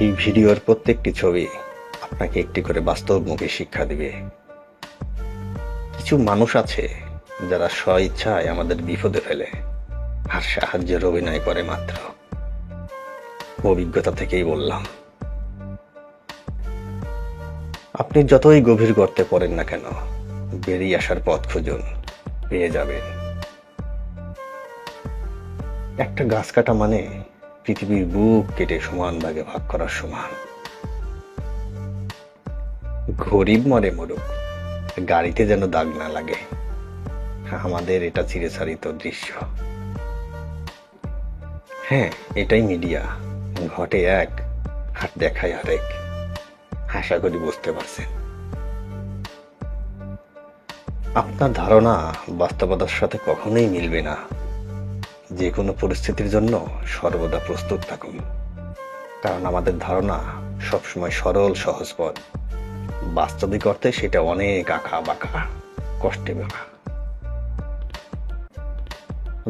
এই ভিডিওর প্রত্যেকটি ছবি আপনাকে একটি করে বাস্তবমুখী শিক্ষা দিবে। কিছু মানুষ আছে যারা স্বইচ্ছায় আমাদের বিপদে ফেলে আর সাহায্যের অভিনয় করে মাত্র। অভিজ্ঞতা থেকেই বললাম, আপনি যতই গভীর গর্তে পড়েন না কেন, বেরিয়ে আসার পথ খুঁজুন, পেয়ে যাবেন। একটা গাছ কাটা মানে পৃথিবীর বুক কেটে সমান ভাগে ভাগ করার সমান। গরিব মরে মরুক, গাড়িতে যেন দাগ না লাগে, আমাদের এটা চিরচারিত দৃশ্য। হ্যাঁ, এটাই মিডিয়া, ঘটে এক আর দেখায় আরেক। আশা করি বুঝতে পারছেন। আপনার ধারণা বাস্তবতার সাথে কখনোই মিলবে না। যে কোনো পরিস্থিতির জন্য সর্বদা প্রস্তুত থাকুন, কারণ আমাদের ধারণা সবসময় সরল সহজ পথ। বাস্তবিক অর্থে সেটা অনেক আঁকা বাঁকা, কষ্টে বাঁকা।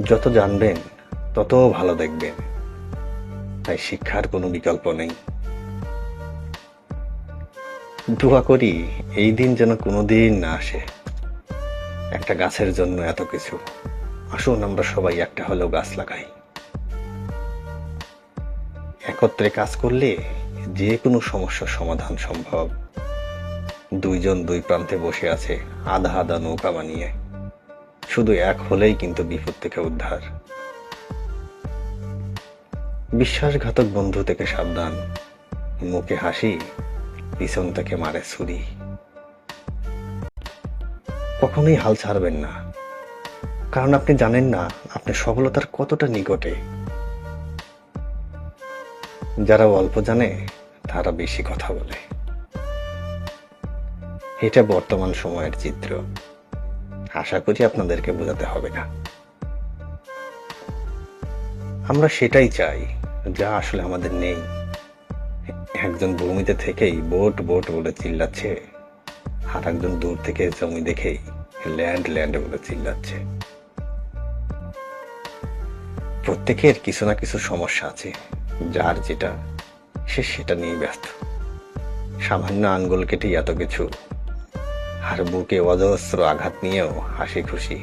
যত জানবেন তত ভালো দেখবেন, তাই শিক্ষার কোনো বিকল্প নেই। দোয়া করি এই দিন যেন কোনোদিন না আসে। একটা গাছের জন্য এত কিছু। আসুন আমরা সবাই একটা হলেও গাছ লাগাই। একত্রে কাজ করলে যে কোনো সমস্যার সমাধান সম্ভব। দুইজন দুই প্রান্তে বসে আছে আধা আধা নৌকা বানিয়ে। শুধু এক হলেই কিন্তু বিপদ থেকে উদ্ধার। বিশ্বাসঘাতক বন্ধু থেকে সাবধান, মুখে হাসি, পিছন থেকে মারে ছুরি। কখনোই হাল ছাড়বেন না, কারণ আপনি জানেন না আপনি সফলতার কতটা নিকটে। যারা অল্প জানে তারা বেশি কথা বলে। এটা বর্তমান সময়ের চিত্র। আশা করি আপনাদেরকে বোঝাতে হবে না। আমরা সেটাই চাই যা আসলে আমাদের নেই। একজন ভূমিতে থেকেই বোট বোট বলে চিল্লাচ্ছে, আর একজন দূর থেকে জমি দেখেই ল্যান্ড ল্যান্ড বলে চিল্লাচ্ছে। প্রত্যেকের কিছু না কিছু সমস্যা আছে, যার যেটা সে সেটা নিয়ে ব্যস্ত। সামান্য আঙ্গুল কেটে এত কিছু, আর বুকে অজস্র আঘাত নিয়েও হাসি খুশি।